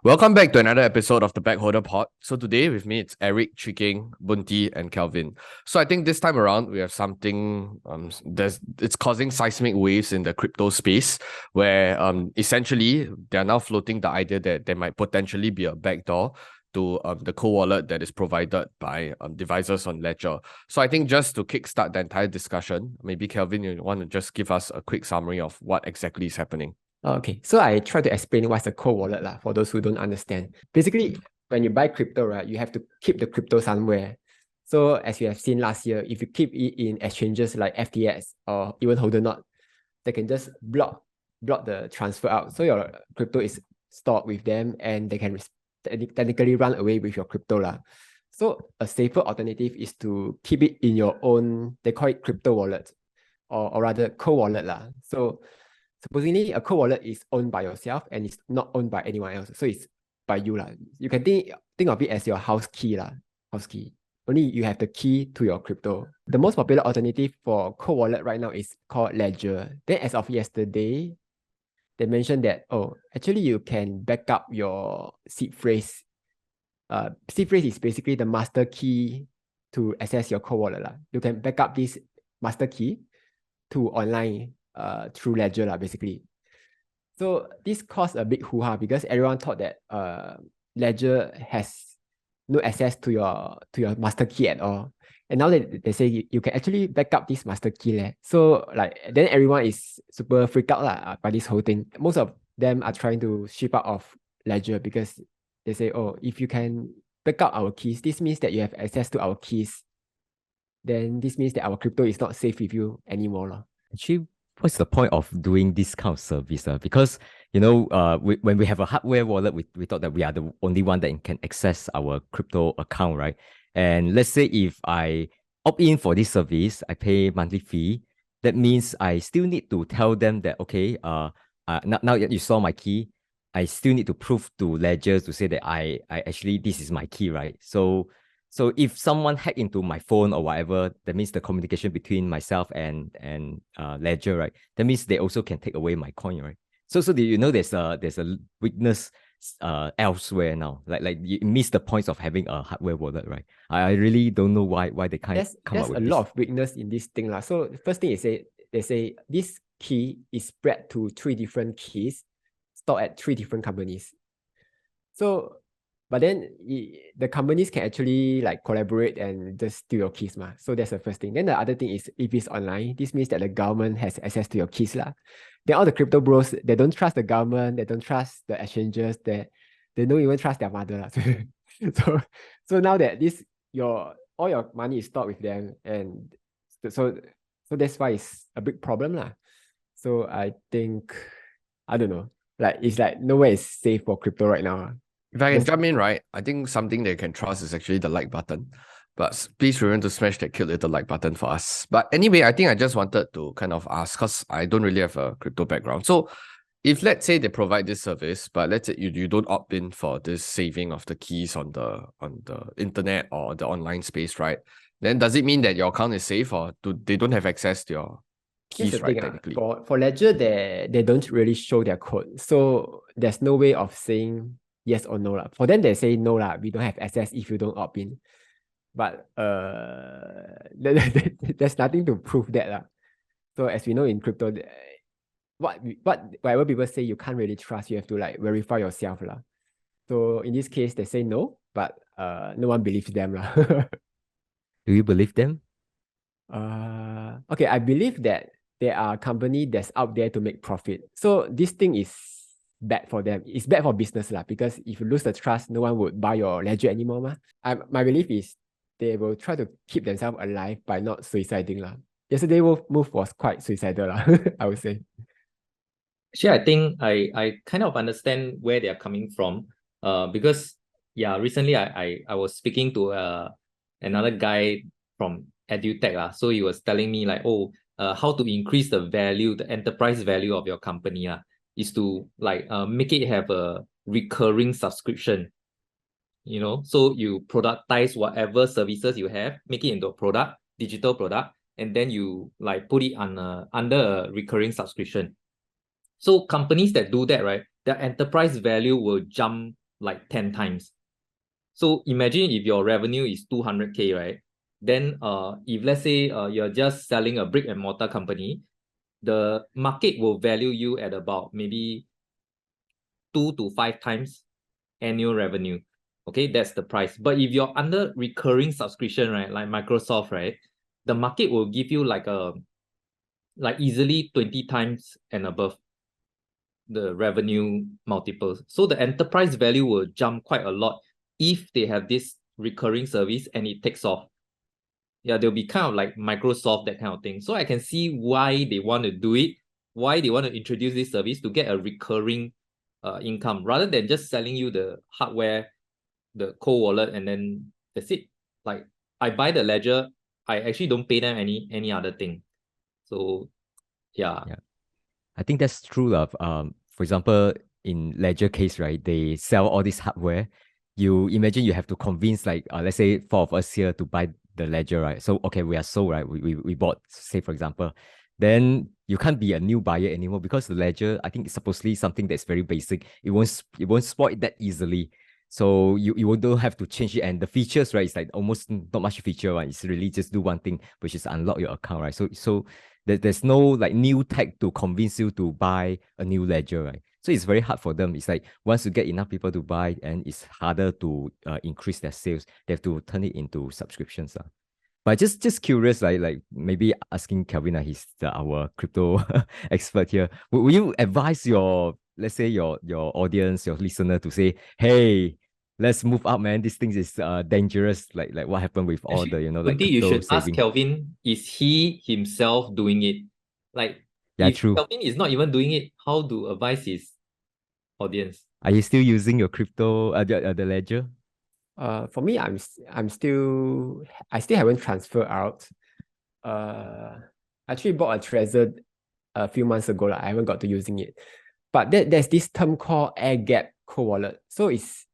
Welcome back to another episode of the Backholder Pod. So today with me it's Eric, Chiking, Bunti, and Kelvin. So I think this time around we have something it's causing seismic waves in the crypto space where essentially they're now floating the idea that there might potentially be a backdoor to the co-wallet that is provided by devices on Ledger. So I think just to kickstart the entire discussion, maybe Kelvin, you want to just give us a quick summary of what exactly is happening. Okay, so I try to explain what's a cold wallet for those who don't understand. Basically, when you buy crypto, right, you have to keep the crypto somewhere. So as you have seen last year, if you keep it in exchanges like FTX or even Hodernot, they can just block the transfer out. So your crypto is stored with them and they can technically run away with your crypto. So a safer alternative is to keep it in your own, they call it crypto wallet or rather co-wallet. So supposedly a cold wallet is owned by yourself and it's not owned by anyone else. So it's by you. You can think of it as your house key. House key. Only you have the key to your crypto. The most popular alternative for cold wallet right now is called Ledger. Then as of yesterday, they mentioned that, actually you can back up your seed phrase. Seed phrase is basically the master key to access your cold wallet. You can back up this master key to online through Ledger basically. So this caused a big hoo-ha because everyone thought that Ledger has no access to your master key at all. And now they say you can actually back up this master key. So then everyone is super freaked out by this whole thing. Most of them are trying to ship out of Ledger because they say, if you can back up our keys, this means that you have access to our keys. Then this means that our crypto is not safe with you anymore. Actually, what's the point of doing this kind of service? Because, when we have a hardware wallet, we thought that we are the only one that can access our crypto account, right? And let's say if I opt in for this service, I pay monthly fee. That means I still need to tell them that, okay, now that you saw my key, I still need to prove to Ledger to say that I actually, this is my key, right? So if someone hack into my phone or whatever, that means the communication between myself and Ledger, right? That means they also can take away my coin, right? So there's a weakness elsewhere now. Like you miss the points of having a hardware wallet, right? I really don't know why they can't come up with this. There's a lot of weakness in this thing. So the first thing is they say this key is spread to 3 different keys stored at 3 different companies. So but then the companies can actually collaborate and just steal your keys. So that's the first thing. Then the other thing is if it's online, this means that the government has access to your keys. Then all the crypto bros, they don't trust the government, they don't trust the exchanges, they don't even trust their mother. So now that all your money is stored with them, and so that's why it's a big problem. So I think, I don't know, it's nowhere is safe for crypto right now. If I can jump in, right, I think something they can trust is actually the like button. But please remember to smash that cute little like button for us. But anyway, I think I just wanted to kind of ask, because I don't really have a crypto background. So if let's say they provide this service, but let's say you don't opt in for this saving of the keys on the internet or the online space, right? Then does it mean that your account is safe, or they don't have access to your keys, right? Technically. For Ledger, they don't really show their code. So there's no way of saying yes or no. For them, they say no, we don't have access if you don't opt in. But there's nothing to prove that. So as we know in crypto, whatever people say, you can't really trust. You have to verify yourself. So in this case, they say no, but no one believes them. Do you believe them? Okay, I believe that there are companies that's out there to make profit. So this thing is bad for them. It's bad for business because if you lose the trust, no one would buy your Ledger anymore. My belief is they will try to keep themselves alive by not suiciding. Yesterday's move was quite suicidal, I would say. Actually, I think I kind of understand where they are coming from. Because recently I was speaking to another guy from EduTech. So he was telling me how to increase the value, the enterprise value of your company is to make it have a recurring subscription. So you productize whatever services you have, make it into a product, digital product, and then you put it on under a recurring subscription. So companies that do that, right, their enterprise value will jump like 10 times. So imagine if your revenue is 200K, right? Then if let's say you're just selling a brick and mortar company, the market will value you at about maybe 2 to 5 times annual revenue. Okay, that's the price. But if you're under recurring subscription, right, like Microsoft, right, the market will give you like easily 20 times and above the revenue multiples. So the enterprise value will jump quite a lot if they have this recurring service and it takes off. Yeah, they'll be kind of like Microsoft, that kind of thing. So I can see why they want to do it, why they want to introduce this service to get a recurring income rather than just selling you the hardware, the cold wallet, and then that's it. Like I buy the ledger, I actually don't pay them any other thing. So yeah. I think that's true of for example, in Ledger case, right? They sell all this hardware. You imagine you have to convince like let's say 4 of us here to buy the Ledger, right? So okay, we are sold, right? We bought, say for example. Then you can't be a new buyer anymore because the Ledger, I think it's supposedly something that's very basic. It won't spoil that easily. So you don't have to change it. And the features, right? It's like almost not much feature, right? It's really just do one thing, which is unlock your account, right? So there's no like new tech to convince you to buy a new ledger, right? So it's very hard for them. It's like once you get enough people to buy, and it's harder to increase their sales. They have to turn it into subscriptions. But just curious, like maybe asking Kelvin, he's our crypto expert here. Will you advise your, let's say your audience, your listener to say, hey, let's move up, man. This thing is dangerous. Like what happened with all the like Bunty, you crypto should ask saving. Kelvin, is he himself doing it? Like Yeah, if true. Kelvin is not even doing it, how to advise his audience? Are you still using your crypto the ledger? For me, I still haven't transferred out. I actually bought a Trezor a few months ago. I haven't got to using it. But there's this term called air gap cold wallet. So it's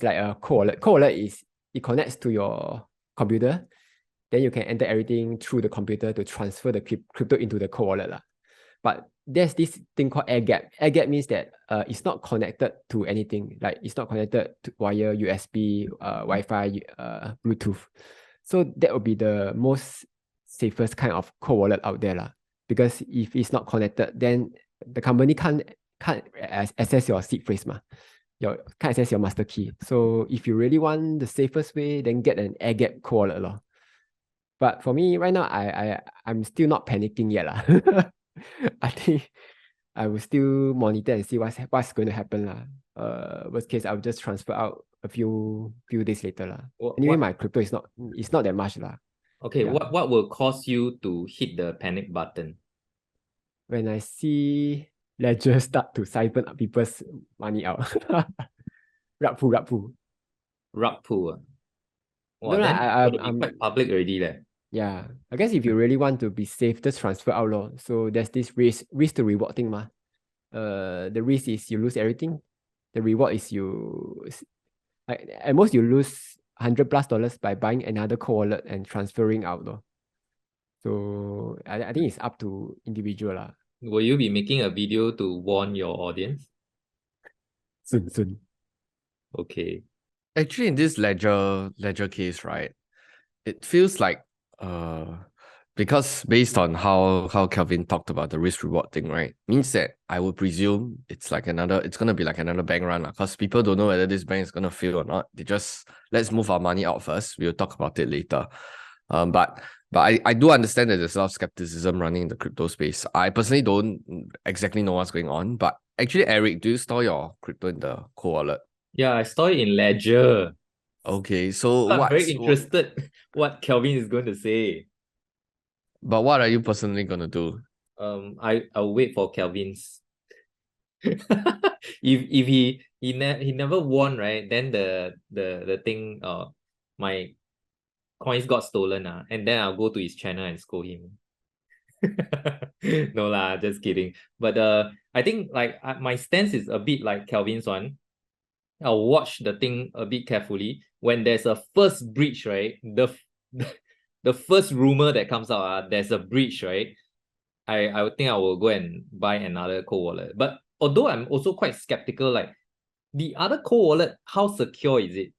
like a cold wallet. Cold wallet is it connects to your computer. Then you can enter everything through the computer to transfer the crypto into the cold wallet. But there's this thing called air gap. Air gap means that it's not connected to anything. Like it's not connected to wire, USB, Wi-Fi, Bluetooth. So that would be the most safest kind of cold wallet out there. Because if it's not connected, then the company can't access your seed phrase. Can't access your master key. So if you really want the safest way, then get an air gap cold wallet. But for me right now, I'm still not panicking yet. I think I will still monitor and see what's going to happen. Worst case, I'll just transfer out a few days later. Anyway, my crypto is not that much. Okay, Yeah. what will cause you to hit the panic button? When I see ledgers start to siphon up people's money out. Rug pull. Rug pull. No, Then it's I'm quite public already there. Yeah, I guess if you really want to be safe, just transfer out. So there's this risk to reward thing. The risk is you lose everything. The reward is like at most you lose $100+ by buying another cold wallet and transferring out. So I think it's up to individual. Will you be making a video to warn your audience? Soon. Okay. Actually, in this ledger case, right, it feels like because based on how Kelvin talked about the risk reward thing, right, means that I would presume it's gonna be like another bank run, because people don't know whether this bank is gonna fail or not. They just, let's move our money out first. We'll talk about it later. But I do understand that there's a lot of skepticism running in the crypto space. I personally don't exactly know what's going on, but actually, Eric, do you store your crypto in the cold wallet? Yeah, I store it in Ledger. Okay, so I'm very interested what Kelvin is going to say. But what are you personally gonna do? I'll wait for Kelvin's. if he never won, right, then the thing my coins got stolen, and then I'll go to his channel and scold him. No lah, just kidding. But I think like my stance is a bit like Kelvin's one. I'll watch the thing a bit carefully. When there's a first breach, right, the first rumor that comes out, there's a breach, right, I would think I will go and buy another cold wallet. But although I'm also quite skeptical, like the other cold wallet, how secure is it?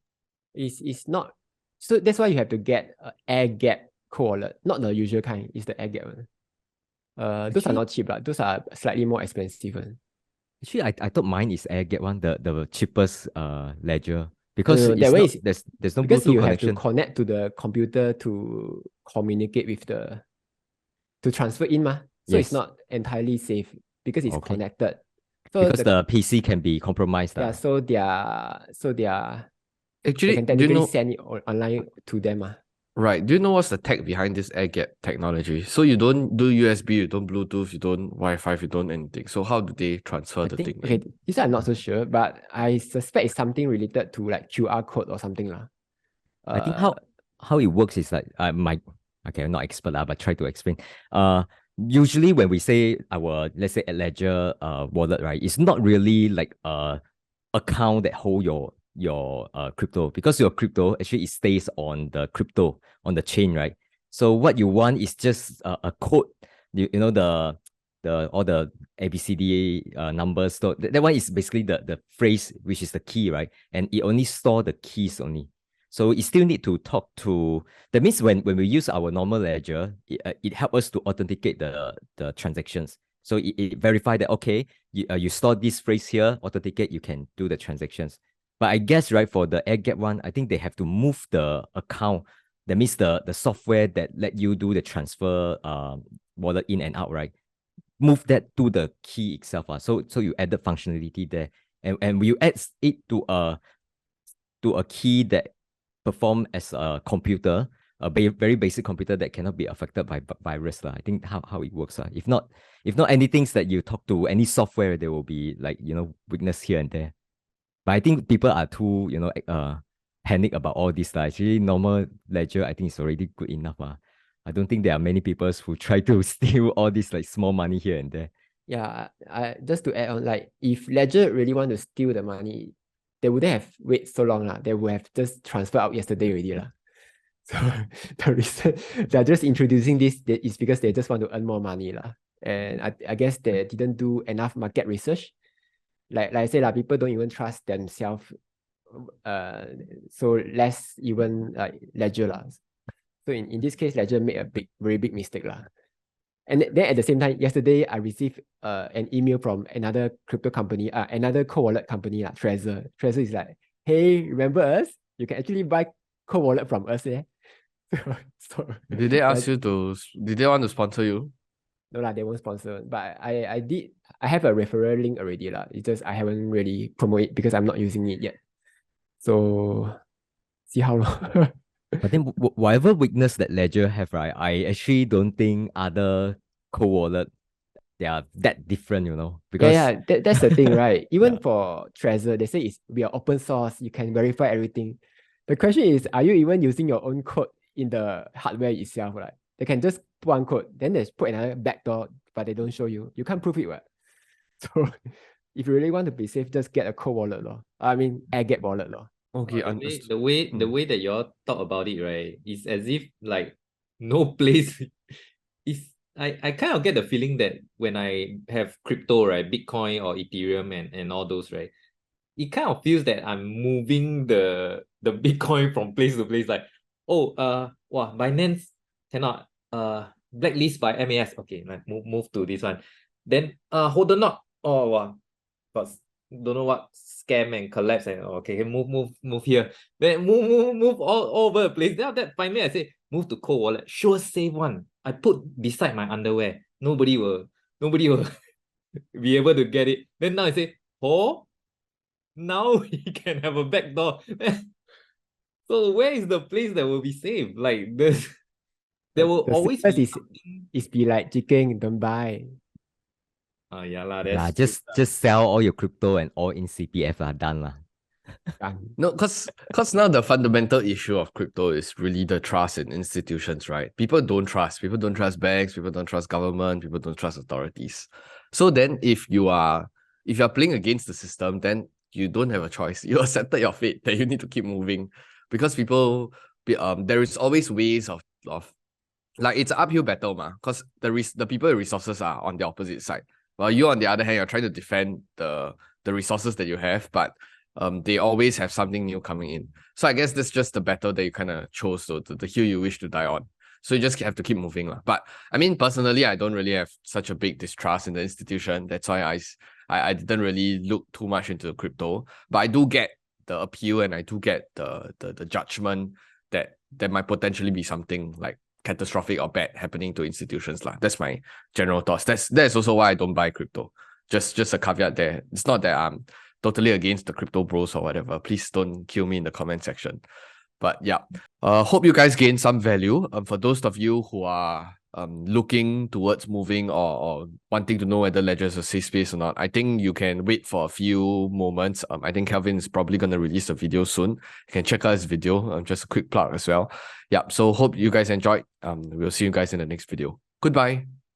It's not. So that's why you have to get air gap cold wallet, not the usual kind. It's the air gap one. Those are Actually- not cheap, but those are slightly more expensive one. Actually, I thought mine is AirGap one, the cheapest ledger, No, because no, it's that one not, is there's no because Bluetooth you have to connection. connect to the computer to communicate with to transfer in ma. So it's Yes. not entirely safe because it's Okay. connected. So Because the PC can be compromised. yeah, so they Actually, can do you technically know? send it online to them. Right. Do you know what's the tech behind this air gap technology? So you don't do USB, you don't Bluetooth, you don't Wi-Fi, you don't anything. So how do they transfer the think- thing Okay, in? this I'm not so sure, but I suspect it's something related to like QR code or something lah. I think how it works is like I'm not expert but try to explain. Usually when we say our, let's say, a ledger wallet, right, it's not really like account that hold your crypto, because your crypto actually it stays on the crypto on the chain, right? So what you want is just a code, you know, the all the ABCD numbers. So that one is basically the phrase, which is the key, right? And it only store the keys only. So it still need to talk to. That means when we use our normal ledger, it helps us to authenticate the transactions. So it verify that, okay, you store this phrase here, authenticate, you can do the transactions. But I guess, right, for the air gap one, I think they have to move the account. That means the software that let you do the transfer wallet in and out, right? Move that to the key itself. So you add the functionality there. And we add it to a key that perform as a computer, a very basic computer that cannot be affected by virus. I think how it works. If not anything that you talk to any software, there will be like, weakness here and there. But I think people are too, panic about all this. Actually, normal ledger, I think it's already good enough. I don't think there are many people who try to steal all this like small money here and there. Yeah, I just to add on, like if Ledger really want to steal the money, they wouldn't have wait so long lah. They would have just transferred out yesterday already lah. So the reason they're just introducing this is because they just want to earn more money lah. And I guess they didn't do enough market research. Like I said lah, people don't even trust themselves. So less even like Ledger lah. So in this case, Ledger made a very big mistake lah. And then at the same time, yesterday I received an email from another crypto company, another co-wallet company, Trezor. Trezor is like, hey, remember us? You can actually buy co-wallet from us. So Did they ask you to? Did they want to sponsor you? no lah, they won't sponsor. But I have a referral link already lah. It's just I haven't really promote it because I'm not using it yet. So see how long. But then whatever weakness that Ledger have, right, I actually don't think other co-wallet, they are that different, because That's the thing, right? Even Yeah. for Trezor, they say we are open source, you can verify everything. The question is, are you even using your own code in the hardware itself, right? They can just put one code, then they put another backdoor, but they don't show you. You can't prove it, right? So if you really want to be safe, just get a co-wallet, I mean, airgap wallet, Okay, The way Hmm. that y'all talk about it, right, is as if like no place is. I kind of get the feeling that when I have crypto, right, Bitcoin or Ethereum and all those, right, it kind of feels that I'm moving the Bitcoin from place to place. Like, Binance cannot blacklist by MAS. Okay, like move to this one. Then hold on, not got don't know what scam and collapse and okay, move here. Then move all over the place. Then after that, finally I say move to cold wallet. Sure, save one. I put beside my underwear. Nobody will be able to get it. Then now I say, now we can have a backdoor. So where is the place that will be safe? Like this, there will always be is be like chicken, don't buy. Yeah lah, lah, that's just sell all your crypto and all in CPF lah, done lah. No, because now the fundamental issue of crypto is really the trust in institutions, right? People don't trust. People don't trust banks. People don't trust government. People don't trust authorities. So then, if you're playing against the system, then you don't have a choice. You accepted your fate that you need to keep moving, because there is always ways of like, it's an uphill battle, because the people with resources are on the opposite side. While you, on the other hand, you're trying to defend the resources that you have, but they always have something new coming in. So I guess that's just the battle that you kind of chose, so the hill you wish to die on. So you just have to keep moving lah. But I mean, personally, I don't really have such a big distrust in the institution. That's why I didn't really look too much into crypto. But I do get the appeal, and I do get the judgment that there might potentially be something like catastrophic or bad happening to institutions lah. That's my general thoughts. That's also why I don't buy crypto. Just a caveat there. It's not that I'm totally against the crypto bros or whatever. Please don't kill me in the comment section. But yeah, hope you guys gain some value. For those of you who are looking towards moving or wanting to know whether Ledger is a safe space or not, I think you can wait for a few moments. I think Kelvin is probably going to release a video soon. You can check out his video. Just a quick plug as well. Yeah, so hope you guys enjoyed. We'll see you guys in the next video. Goodbye.